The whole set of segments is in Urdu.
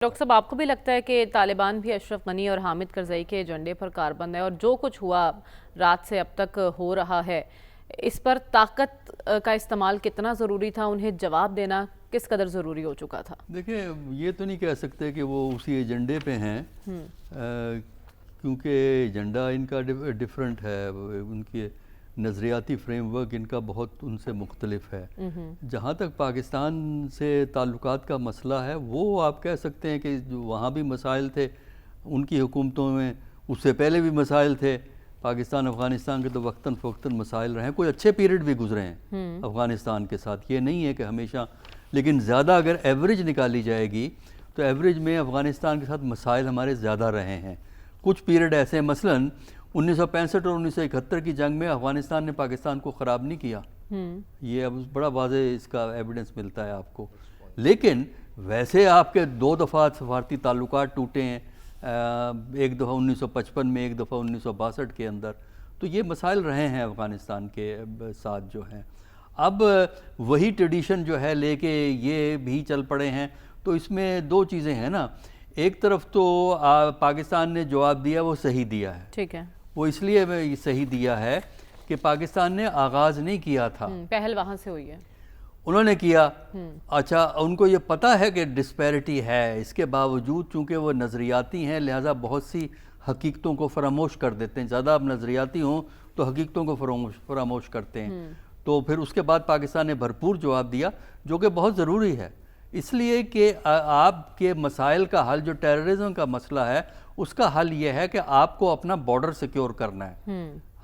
ڈاکٹر صاحب آپ کو بھی لگتا ہے کہ طالبان بھی اشرف غنی اور حامد کرزئی کے ایجنڈے پر کاربند ہے اور جو کچھ ہوا رات سے اب تک ہو رہا ہے اس پر طاقت کا استعمال کتنا ضروری تھا، انہیں جواب دینا کس قدر ضروری ہو چکا تھا؟ دیکھیں یہ تو نہیں کہہ سکتے کہ وہ اسی ایجنڈے پہ ہیں کیونکہ ایجنڈا ان کا ڈیفرنٹ ہے، ان کے نظریاتی فریم ورک ان کا بہت ان سے مختلف ہے۔ جہاں تک پاکستان سے تعلقات کا مسئلہ ہے وہ آپ کہہ سکتے ہیں کہ وہاں بھی مسائل تھے، ان کی حکومتوں میں اس سے پہلے بھی مسائل تھے، پاکستان افغانستان کے تو وقتاً فوقتاً مسائل رہے ہیں، کوئی اچھے پیریڈ بھی گزرے ہیں افغانستان کے ساتھ، یہ نہیں ہے کہ ہمیشہ، لیکن زیادہ اگر ایوریج نکالی جائے گی تو ایوریج میں افغانستان کے ساتھ مسائل ہمارے زیادہ رہے ہیں۔ کچھ پیریڈ ایسے ہیں، مثلاً 1965 اور 1971 کی جنگ میں افغانستان نے پاکستان کو خراب نہیں کیا، یہ اب بڑا واضح اس کا ایویڈنس ملتا ہے آپ کو، لیکن ویسے آپ کے 2 دفعہ سفارتی تعلقات ٹوٹے ہیں، ایک دفعہ 1955 میں، ایک دفعہ 1962 کے اندر، تو یہ مسائل رہے ہیں افغانستان کے ساتھ جو ہیں۔ اب وہی ٹریڈیشن جو ہے لے کے یہ بھی چل پڑے ہیں، تو اس میں 2 چیزیں ہیں نا، ایک طرف تو پاکستان نے جواب دیا وہ صحیح دیا ہے، ٹھیک ہے، وہ اس لیے صحیح دیا ہے کہ پاکستان نے آغاز نہیں کیا تھا، پہل وہاں سے ہوئی ہے، انہوں نے کیا، اچھا ان کو یہ پتہ ہے کہ ڈسپیرٹی ہے، اس کے باوجود چونکہ وہ نظریاتی ہیں لہٰذا بہت سی حقیقتوں کو فراموش کر دیتے ہیں، زیادہ آپ نظریاتی ہوں تو حقیقتوں کو فراموش کرتے ہیں، تو پھر اس کے بعد پاکستان نے بھرپور جواب دیا جو کہ بہت ضروری ہے، اس لیے کہ آپ کے مسائل کا حل، جو ٹیررزم کا مسئلہ ہے اس کا حل یہ ہے کہ آپ کو اپنا بارڈر سیکیور کرنا ہے۔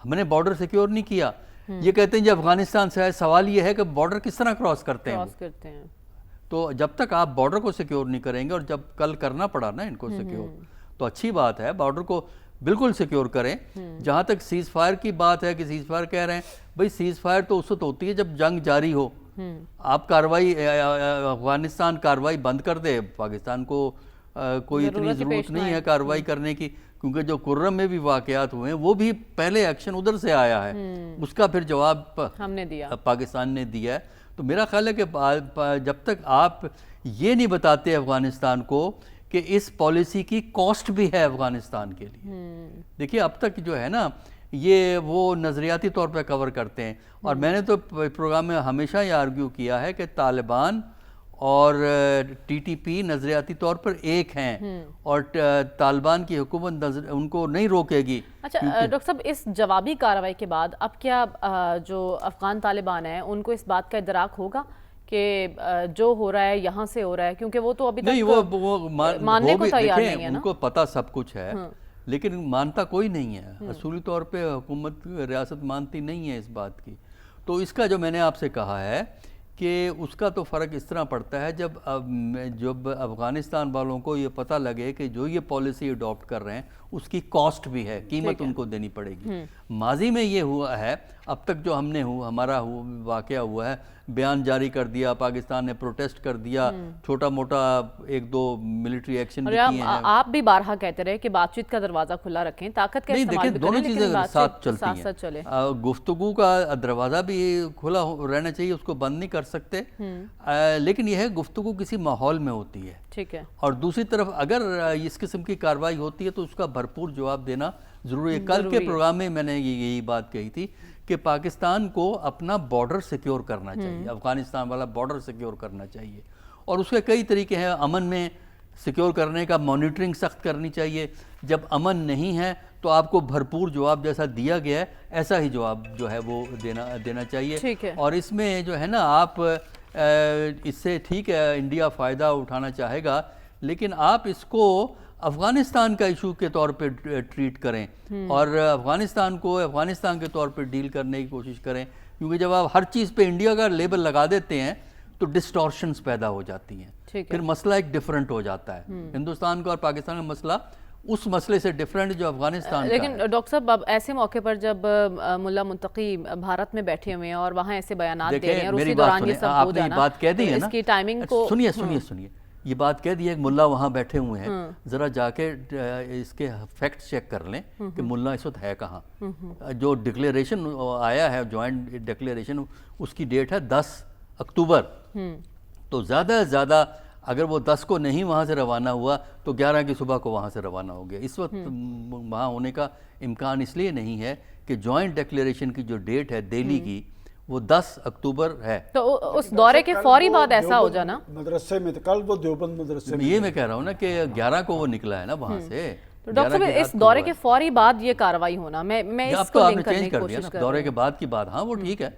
ہم نے بارڈر سیکیور نہیں کیا، یہ کہتے ہیں جی افغانستان سے ہے، سوال یہ ہے کہ بارڈر کس طرح کراس کرتے ہیں، تو جب تک آپ بارڈر کو سیکیور نہیں کریں گے، اور جب کل کرنا پڑا نا ان کو سیکیور تو اچھی بات ہے، بارڈر کو بالکل سیکیور کریں۔ جہاں تک سیز فائر کی بات ہے کہ سیز فائر کہہ رہے ہیں، بھئی سیز فائر تو اس وقت ہوتی ہے جب جنگ جاری ہو، آپ افغانستان کاروائی بند کر دے، پاکستان کو کوئی اتنی ضرورت نہیں ہے کاروائی کرنے کی، کیونکہ جو کرم میں بھی واقعات ہوئے ہیں وہ بھی پہلے ایکشن ادھر سے آیا ہے، اس کا پھر جواب ہم نے دیا، پاکستان نے دیا ہے۔ تو میرا خیال ہے کہ جب تک آپ یہ نہیں بتاتے افغانستان کو کہ اس پالیسی کی کاسٹ بھی ہے افغانستان کے لیے، دیکھیے اب تک جو ہے نا یہ وہ نظریاتی طور پہ کور کرتے ہیں، اور میں نے تو پروگرام میں ہمیشہ یہ آرگیو کیا ہے کہ طالبان اور ٹی ٹی پی نظریاتی طور پر ایک ہیں، اور طالبان کی حکومت ان کو نہیں روکے گی۔ اچھا ڈاکٹر صاحب، اس جوابی کارروائی کے بعد اب کیا جو افغان طالبان ہیں ان کو اس بات کا ادراک ہوگا کہ جو ہو رہا ہے یہاں سے ہو رہا ہے، کیونکہ وہ تو ابھی تک وہ ماننے کو تیار نہیں ہے نا، ان کو پتہ سب کچھ ہے لیکن مانتا کوئی نہیں ہے، اصولی طور پہ حکومت ریاست مانتی نہیں ہے اس بات کی۔ تو اس کا جو میں نے آپ سے کہا ہے کہ اس کا تو فرق اس طرح پڑتا ہے جب افغانستان والوں کو یہ پتہ لگے کہ جو یہ پالیسی اڈاپٹ کر رہے ہیں اس کی کاسٹ بھی ہے، قیمت ان کو دینی پڑے گی۔ ماضی میں یہ ہوا ہے، اب تک جو ہمارا واقعہ ہوا ہے، بیان جاری کر دیا، پاکستان نے پروٹیسٹ کر دیا، چھوٹا موٹا 1-2 ملٹری ایکشن بھی کیے ہیں۔ آپ بھی بارہا کہتے رہے کہ بات چیت کا دروازہ کھلا رکھیں، طاقت کا استعمال بھی کریں، دونوں چیزیں ساتھ چلتی چلتی ہیں، گفتگو کا دروازہ بھی کھلا رہنا چاہیے، اس کو بند نہیں کر سکتے، لیکن یہ ہے گفتگو کسی ماحول میں ہوتی ہے، ٹھیک ہے، اور دوسری طرف اگر اس قسم کی کارروائی ہوتی ہے تو اس کا بھرپور جواب دینا ضروری ہے۔ کل کے پروگرام میں نے یہی بات کہی تھی کہ پاکستان کو اپنا بارڈر سیکیور کرنا چاہیے، افغانستان والا بارڈر سیکیور کرنا چاہیے، اور اس کے کئی طریقے ہیں، امن میں سیکیور کرنے کا مانیٹرنگ سخت کرنی چاہیے، جب امن نہیں ہے تو آپ کو بھرپور جواب جیسا دیا گیا ہے ایسا ہی جواب جو ہے وہ دینا چاہیے، اور اس میں جو ہے نا آپ اس سے ٹھیک ہے انڈیا فائدہ اٹھانا چاہے گا، لیکن آپ اس کو افغانستان کا ایشو کے طور پہ ٹریٹ کریں، اور افغانستان کو افغانستان کے طور پہ ڈیل کرنے کی کوشش کریں، کیونکہ جب آپ ہر چیز پہ انڈیا کا لیبل لگا دیتے ہیں تو ڈسٹورشنز پیدا ہو جاتی ہیں، پھر مسئلہ ایک ڈیفرنٹ ہو جاتا ہے، ہندوستان کا اور پاکستان کا مسئلہ اس مسئلے سے ڈیفرنٹ جو افغانستان کا ہے۔ لیکن ڈاکٹر صاحب اب ایسے موقع پر جب ملا منتقی بھارت میں بیٹھے ہوئے ہیں اور وہاں ایسے بیانات دے رہے ہیں، اور اسی دوران یہ سب ہو جانا، بات کہہ دی ہے نا، اس کی ٹائمنگ کو سنیے یہ بات کہہ دی ہے کہ ملا وہاں بیٹھے ہوئے ہیں، ذرا جا کے اس کے فیکٹ چیک کر لیں کہ ملا اس وقت ہے کہاں۔ جو ڈکلیریشن آیا ہے، جوائنٹ ڈکلیریشن، اس کی ڈیٹ ہے 10 اکتوبر، تو زیادہ سے زیادہ اگر وہ 10 کو نہیں وہاں سے روانہ ہوا تو 11 کی صبح کو وہاں سے روانہ ہو گیا. اس وقت وہاں ہونے کا امکان اس لیے نہیں ہے کہ جوائنٹ ڈیکلیریشن کی جو ڈیٹ ہے دہلی کی وہ 10 اکتوبر ہے. تو اس دورے کے فوری بعد ایسا ہو جانا مدرسے میں کل وہ دیوبند مدرسے میں یہ میں کہہ رہا ہوں نا کہ 11 کو وہ نکلا ہے نا وہاں سے. تو ڈاکٹر صاحب اس دورے کے فوری بعد یہ کارروائی ہونا میں اب اس تو کو آپ نے لنک کرنے چینج کی کر دیا کوشش نا کر دورے کے بعد کی بات. ہاں وہ ٹھیک ہے.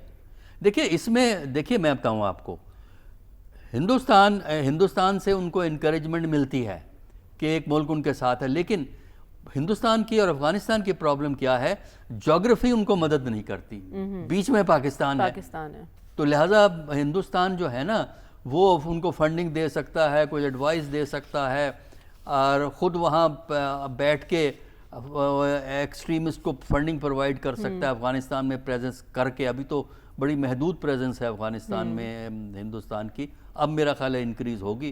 دیکھیے اس میں دیکھیے میں بتاؤں آپ کو ہندوستان سے ان کو انکریجمنٹ ملتی ہے کہ ایک ملک ان کے ساتھ ہے, لیکن ہندوستان کی اور افغانستان کی پرابلم کیا ہے, جغرافی ان کو مدد نہیں کرتی, بیچ میں پاکستان ہے. تو لہٰذا ہندوستان جو ہے نا وہ ان کو فنڈنگ دے سکتا ہے, کوئی ایڈوائس دے سکتا ہے, اور خود وہاں بیٹھ کے ایکسٹریمسٹ کو فنڈنگ پرووائڈ کر سکتا ہے افغانستان میں پریزنس کر کے. ابھی تو بڑی محدود پریزنس ہے افغانستان میں ہندوستان کی, اب میرا خیال ہے انکریز ہوگی,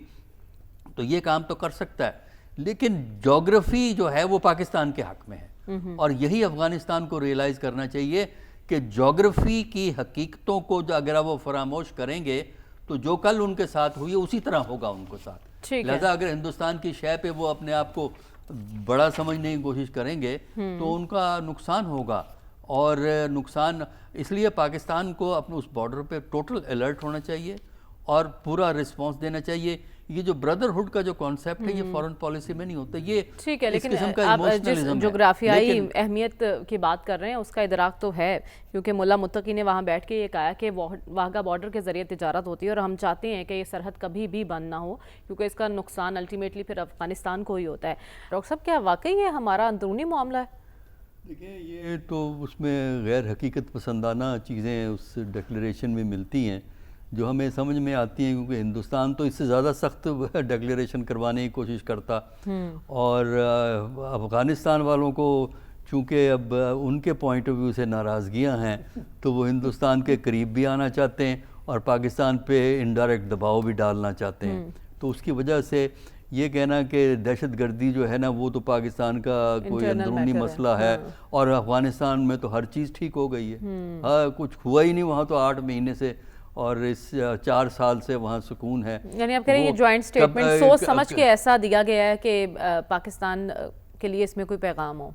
تو یہ کام تو کر سکتا ہے. لیکن جغرافی جو ہے وہ پاکستان کے حق میں ہے, اور یہی افغانستان کو ریئلائز کرنا چاہیے کہ جغرافی کی حقیقتوں کو جو اگر وہ فراموش کریں گے تو جو کل ان کے ساتھ ہوئی اسی طرح ہوگا ان کے ساتھ. لہذا اگر ہندوستان کی شے پہ وہ اپنے آپ کو بڑا سمجھنے کی کوشش کریں گے تو ان کا نقصان ہوگا, اور نقصان اس لیے پاکستان کو اپنے اس بارڈر پہ ٹوٹل الرٹ ہونا چاہیے اور پورا رسپانس دینا چاہیے. یہ جو بردرہڈ کا جو کانسیپٹ ہے یہ فورن پالیسی میں نہیں ہوتا, یہ ٹھیک ہے, لیکن آپ جس جغرافیائی اہمیت کی بات کر رہے ہیں اس کا ادراک تو ہے, کیونکہ ملا متقی نے وہاں بیٹھ کے یہ کہا کہ واہگہ بارڈر کے ذریعے تجارت ہوتی ہے اور ہم چاہتے ہیں کہ یہ سرحد کبھی بھی بند نہ ہو, کیونکہ اس کا نقصان الٹیمیٹلی پھر افغانستان کو ہی ہوتا ہے. ڈاکٹر صاحب کیا واقعی یہ ہمارا اندرونی معاملہ ہے؟ دیکھیں یہ تو اس میں غیر حقیقت پسندانہ چیزیں اس ڈکلیریشن میں ملتی ہیں جو ہمیں سمجھ میں آتی ہیں, کیونکہ ہندوستان تو اس سے زیادہ سخت ڈکلیریشن کروانے کی کوشش کرتا, اور افغانستان والوں کو چونکہ اب ان کے پوائنٹ آف ویو سے ناراضگیاں ہیں تو وہ ہندوستان کے قریب بھی آنا چاہتے ہیں اور پاکستان پہ انڈائریکٹ دباؤ بھی ڈالنا چاہتے ہیں. تو اس کی وجہ سے یہ کہنا کہ دہشت گردی جو ہے نا وہ تو پاکستان کا کوئی اندرونی مسئلہ ہے اور افغانستان میں تو ہر چیز ٹھیک ہو گئی ہے. ہاں کچھ ہوا ہی نہیں وہاں تو 8 مہینے سے, اور اس 4 سال سے وہاں سکون ہے. یعنی آپ کہہ رہے ہیں یہ جوائنٹ سٹیٹمنٹ سوچ سمجھ کے ایسا دیا گیا ہے کہ پاکستان کے لیے اس میں کوئی پیغام ہو؟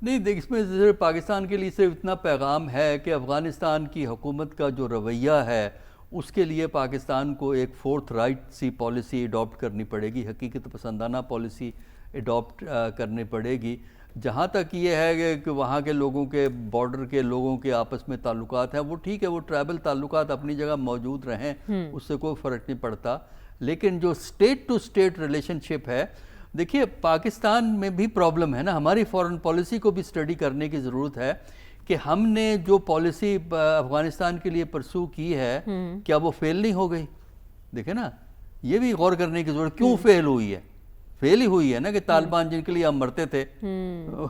نہیں دیکھ, اس میں صرف پاکستان کے لیے صرف اتنا پیغام ہے کہ افغانستان کی حکومت کا جو رویہ ہے اس کے لیے پاکستان کو ایک فورتھ رائٹ سی پالیسی اڈاپٹ کرنی پڑے گی, حقیقت پسندانہ پالیسی اڈاپٹ کرنی پڑے گی. جہاں تک یہ ہے کہ وہاں کے لوگوں کے بارڈر کے لوگوں کے آپس میں تعلقات ہیں وہ ٹھیک ہے, وہ ٹرائبل تعلقات اپنی جگہ موجود رہیں, اس سے کوئی فرق نہیں پڑتا. لیکن جو اسٹیٹ ٹو اسٹیٹ ریلیشن شپ ہے, دیکھیے پاکستان میں بھی پرابلم ہے نا, ہماری فارن پالیسی کو بھی اسٹڈی کرنے کی ضرورت ہے کہ ہم نے جو پالیسی افغانستان کے لیے پرسو کی ہے کیا وہ فیل نہیں ہو گئی. دیکھیں نا یہ بھی غور کرنے کی ضرورت, کیوں فیل ہوئی ہے؟ فیل ہی ہوئی ہے نا کہ طالبان جن کے لیے ہم مرتے تھے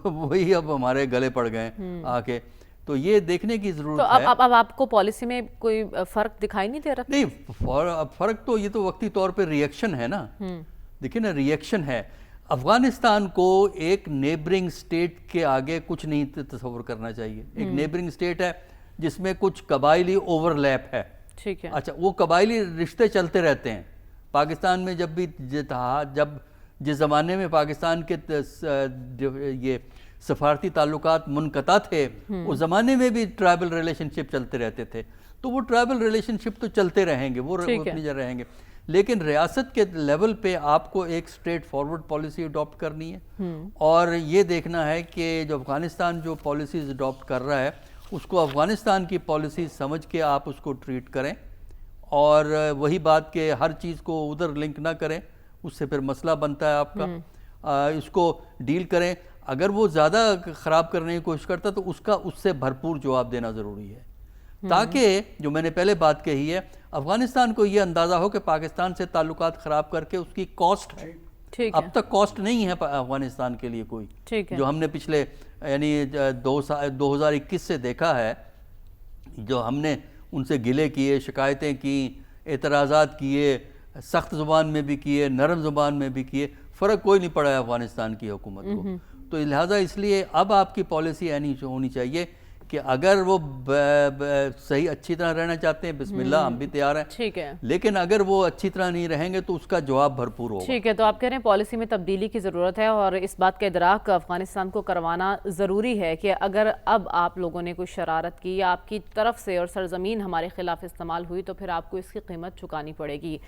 وہی اب ہمارے گلے پڑ گئے آ کے, تو یہ دیکھنے کی ضرورت ہے. اب آپ کو پالیسی میں کوئی فرق دکھائی نہیں دے رہا؟ نہیں فرق تو یہ تو وقتی طور پہ ریئیکشن ہے نا, دیکھیں نا ریئیکشن ہے. افغانستان کو ایک نیبرنگ سٹیٹ کے آگے کچھ نہیں تصور کرنا چاہیے. ایک نیبرنگ سٹیٹ ہے جس میں کچھ قبائلی اوور لیپ ہے, ٹھیک ہے, اچھا وہ قبائلی رشتے چلتے رہتے ہیں. پاکستان میں جب بھی جس زمانے میں پاکستان کے یہ سفارتی تعلقات منقطع تھے اس زمانے میں بھی ٹرائبل ریلیشن شپ چلتے رہتے تھے, تو وہ ٹرائبل ریلیشن شپ تو چلتے رہیں گے, وہ اپنی جگہ رہیں گے. لیکن ریاست کے لیول پہ آپ کو ایک اسٹریٹ فارورڈ پالیسی اڈاپٹ کرنی ہے, اور یہ دیکھنا ہے کہ جو افغانستان جو پالیسیز اڈاپٹ کر رہا ہے اس کو افغانستان کی پالیسی سمجھ کے آپ اس کو ٹریٹ کریں, اور وہی بات کہ ہر چیز کو ادھر لنک نہ کریں, اس سے پھر مسئلہ بنتا ہے آپ کا. اس کو ڈیل کریں, اگر وہ زیادہ خراب کرنے کی کوشش کرتا تو اس سے بھرپور جواب دینا ضروری ہے, تاکہ جو میں نے پہلے بات کہی ہے افغانستان کو یہ اندازہ ہو کہ پاکستان سے تعلقات خراب کر کے اس کی کاسٹ ہے, اب تک کاسٹ نہیں ہے افغانستان کے لیے کوئی, جو ہم نے پچھلے یعنی 2021 سے دیکھا ہے, جو ہم نے ان سے گلے کیے, شکایتیں کی, اعتراضات کیے, سخت زبان میں بھی کیے, نرم زبان میں بھی کیے, فرق کوئی نہیں پڑا ہے افغانستان کی حکومت کو. تو لہٰذا اس لیے اب آپ کی پالیسی ہونی چاہیے کہ اگر وہ صحیح اچھی طرح رہنا چاہتے ہیں بسم اللہ ہم بھی تیار ہیں، ٹھیک ہے، لیکن اگر وہ اچھی طرح نہیں رہیں گے تو اس کا جواب بھرپور ہوگا۔ ٹھیک ہے، تو آپ کہہ رہے ہیں پالیسی میں تبدیلی کی ضرورت ہے اور اس بات کا ادراک افغانستان کو کروانا ضروری ہے کہ اگر اب آپ لوگوں نے کوئی شرارت کی یا آپ کی طرف سے اور سرزمین ہمارے خلاف استعمال ہوئی تو پھر آپ کو اس کی قیمت چکانی پڑے گی۔